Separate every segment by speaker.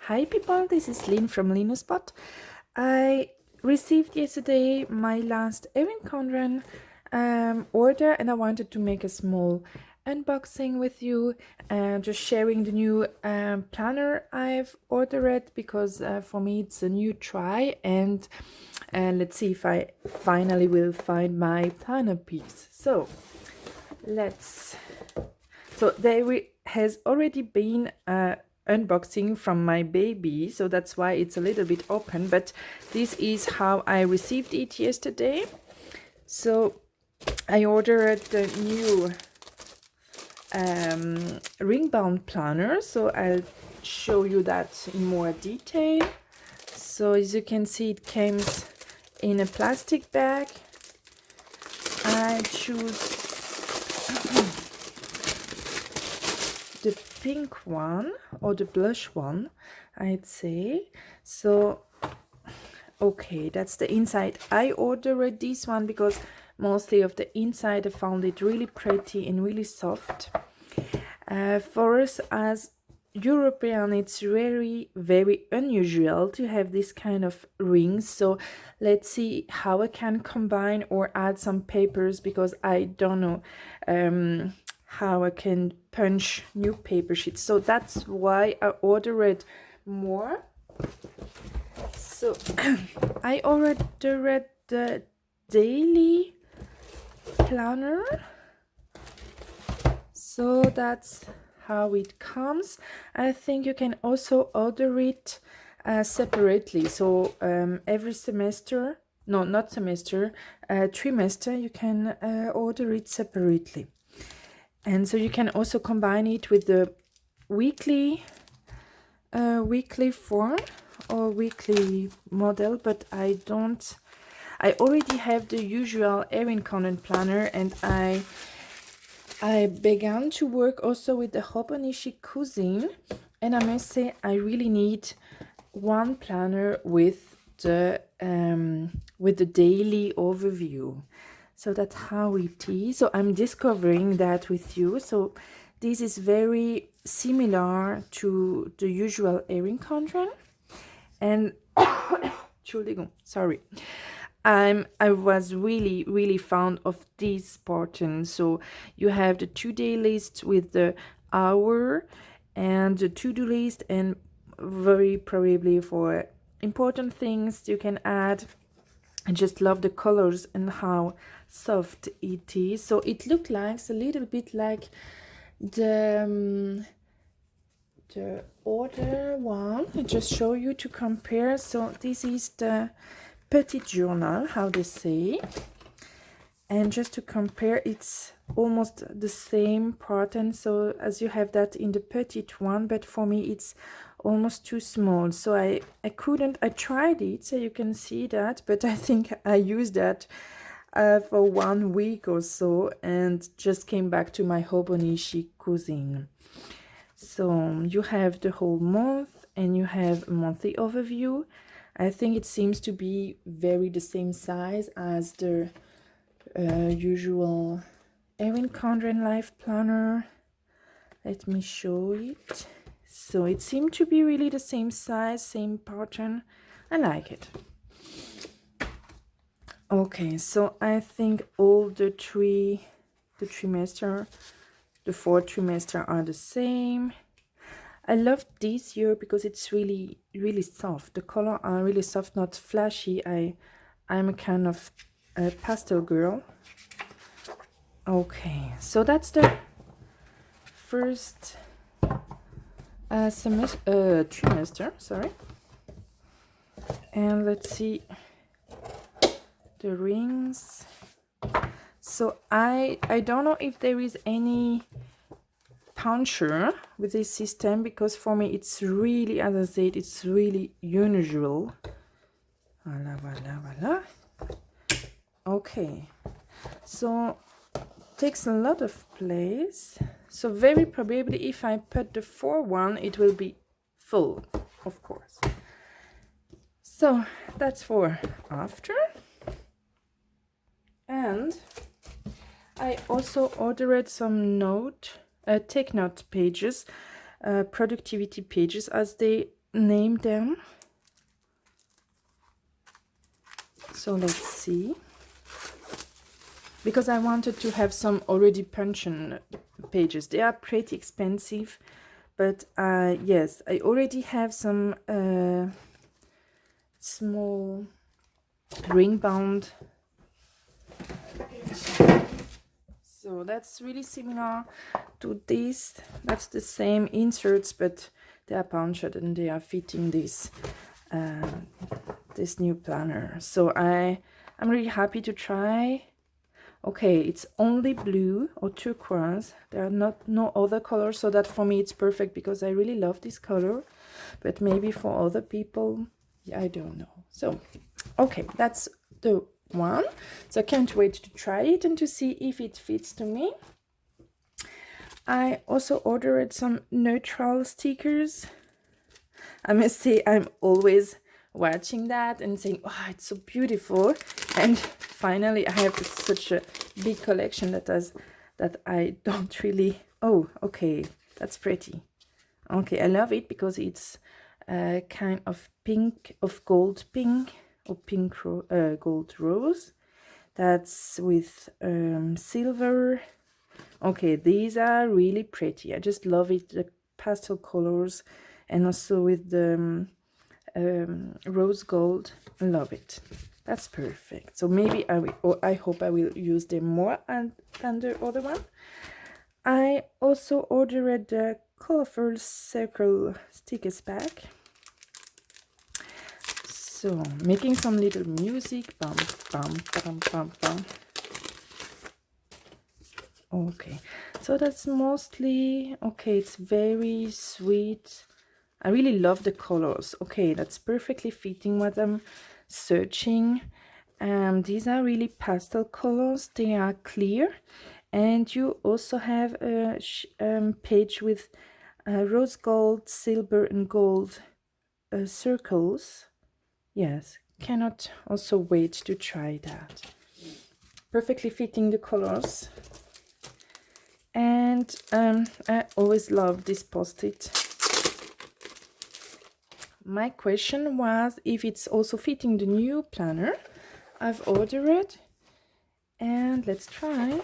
Speaker 1: Hi people, this is Lynn from Linuspot. I received yesterday my last Erin Condren order, and I wanted to make a small unboxing with you, just sharing the new planner I've ordered, because for me it's a new try, and let's see if I finally will find my planner piece. So there has already been unboxing from my baby, so that's why it's a little bit open, but this is how I received it yesterday. So I ordered the new ring bound planner, so I'll show you that in more detail. So as you can see, it comes in a plastic bag. I choose the pink one, or the blush one, I'd say. So okay, that's the inside. I ordered this one because mostly of the inside I found it really pretty and really soft. For us as European, it's very unusual to have this kind of rings, so let's see how I can combine or add some papers, because I don't know how I can punch new paper sheets. So that's why I ordered more. So I ordered the daily planner, so that's how it comes. I think you can also order it separately, so every semester, no, not semester, trimester, you can order it separately. And so you can also combine it with the weekly form or weekly model, but I already have the usual Erin Condren planner, and I began to work also with the Hobonichi cuisine, and I must say I really need one planner with the daily overview. So that's how it is. So I'm discovering that with you. So this is very similar to the usual Erin Condren, and Entschuldigung, sorry. I was really fond of this pattern. So you have the 2-day list with the hour and the to-do list, and very probably for important things you can add. I just love the colors and how soft it is. So it looks like a little bit like the other one. I just show you to compare. So this is the petit journal, how they say, and just to compare, it's almost the same pattern. So as you have that in the petite one, but for me it's almost too small, so I tried it, so you can see that, but I think I used that for 1 week or so and just came back to my Hobonichi cuisine. So you have the whole month and you have a monthly overview. I think it seems to be very the same size as the usual Erin Condren Life Planner. Let me show it. So it seemed to be really the same size, same pattern. I like it. Okay, so I think all the four trimester are the same. I love this year because it's really soft. The color are really soft, not flashy. I'm a kind of a pastel girl. Okay, so that's the first trimester, sorry. And let's see the rings. So I don't know if there is any puncher with this system, because for me it's really, as I said, it's really unusual. Voila. Okay, so takes a lot of place, so very probably if I put the 4-1 it will be full, of course. So that's for after. And I also ordered some take note pages, productivity pages, as they name them. So let's see. Because I wanted to have some already punched pages. They are pretty expensive, but yes, I already have some small ring bound. So that's really similar to this. That's the same inserts, but they are punched and they are fitting this this new planner. So I'm really happy to try. Okay, it's only blue or turquoise. There are no other colors, so that for me it's perfect because I really love this color. But maybe for other people, yeah, I don't know. So, okay, that's the one. So I can't wait to try it and to see if it fits to me. I also ordered some neutral stickers. I must say I'm always watching that and saying, oh, it's so beautiful. And finally I have such a big collection that I don't really, oh, okay, that's pretty. Okay, I love it because it's kind of pink, of gold pink, or pink gold rose. That's with silver. Okay, these are really pretty. I just love it, the pastel colors, and also with the rose gold. I love it. That's perfect. So maybe I will, or I hope I will use them more than the other one. I also ordered the colorful circle stickers pack. So making some little music. Bum, bum, bum, bum, bum. Okay, so that's mostly, okay, it's very sweet. I really love the colors. Okay, that's perfectly fitting what I'm searching. These are really pastel colors. They are clear, and you also have a page with rose gold, silver, and gold circles. Yes, cannot also wait to try that. Perfectly fitting the colors. And I always love this post-it. My question was if it's also fitting the new planner I've ordered. And let's try.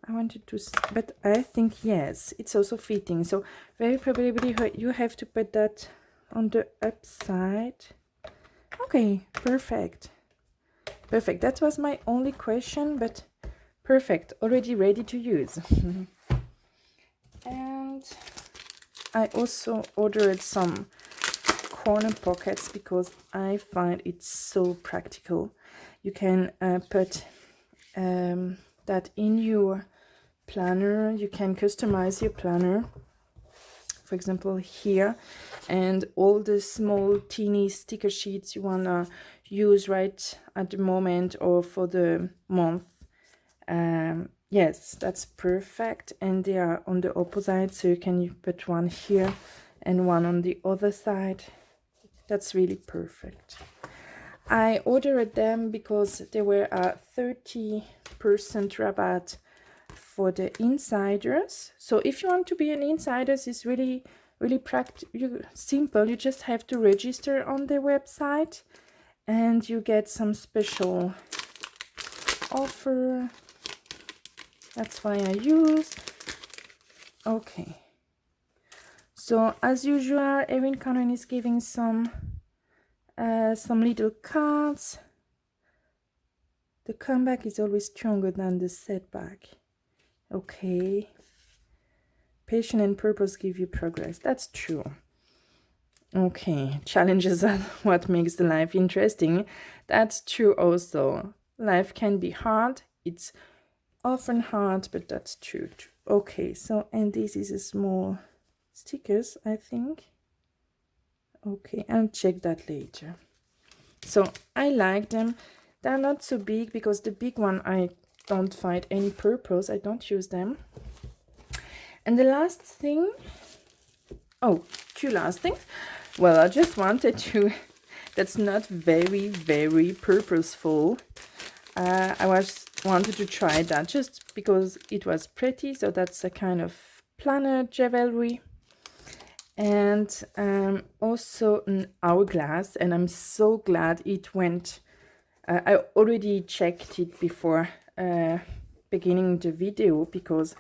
Speaker 1: I wanted to, but I think yes, it's also fitting. So very probably you have to put that on the upside. Okay, perfect. Perfect. That was my only question, but perfect. Already ready to use. And I also ordered some corner pockets because I find it so practical. You can put that in your planner. You can customize your planner, for example here, and all the small teeny sticker sheets you want to use right at the moment or for the month. Yes, that's perfect, and they are on the opposite, so you can put one here and one on the other side. That's really perfect. I ordered them because they were a 30% rabatt for the insiders. So if you want to be an insider, it's really simple. You just have to register on their website and you get some special offer. That's why I use. Okay. So as usual, Erin Condren is giving some little cards. The comeback is always stronger than the setback. Okay. Patience and purpose give you progress. That's true. Okay. Challenges are what makes the life interesting. That's true also. Life can be hard. It's often hard, but that's true. Okay. So, and this is a small stickers, I think. Okay. I'll check that later. So I like them. They're not so big because the big one I don't find any purpose. I don't use them. And the last thing, oh, two last things. Well, I just wanted to, that's not very purposeful. I wanted to try that just because it was pretty. So that's a kind of planner jewelry. and also an hourglass, and I'm so glad it went. I already checked it before beginning the video because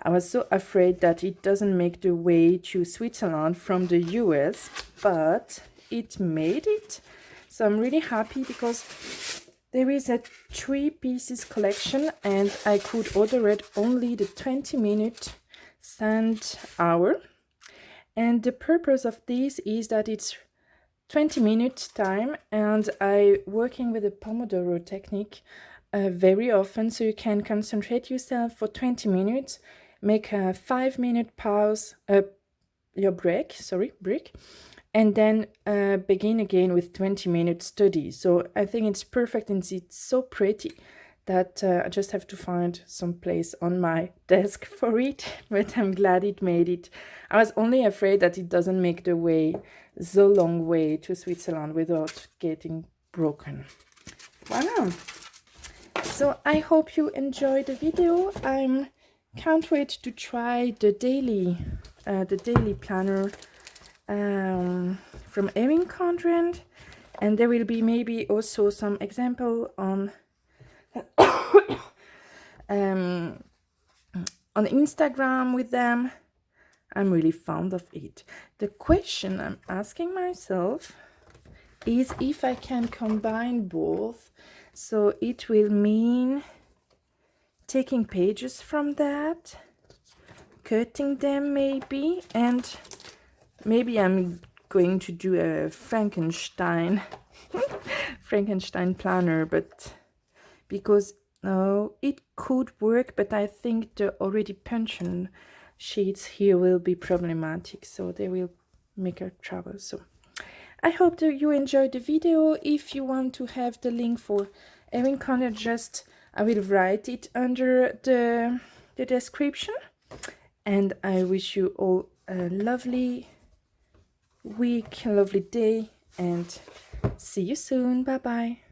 Speaker 1: I was so afraid that it doesn't make the way to Switzerland from the US, but it made it. So I'm really happy because there is a 3 pieces collection and I could order it only the 20-minute sand hour. And the purpose of this is that it's 20 minutes time, and I working with the pomodoro technique very often, so you can concentrate yourself for 20 minutes, make a 5-minute pause, your break, and then begin again with 20-minute study. So I think it's perfect and it's so pretty that I just have to find some place on my desk for it, but I'm glad it made it. I was only afraid that it doesn't make the way, so long way to Switzerland without getting broken. Wow. So I hope you enjoyed the video. I can't wait to try the daily planner from Erin Condren, and there will be maybe also some example on on Instagram with them. I'm really fond of it. The question I'm asking myself is if I can combine both. So it will mean taking pages from that, cutting them maybe, and maybe I'm going to do a Frankenstein planner, but because it could work, but I think the already punched sheets here will be problematic, so they will make a trouble. So I hope that you enjoyed the video. If you want to have the link for Erin Condren, I will write it under the description. And I wish you all a lovely week, a lovely day, and see you soon. Bye bye.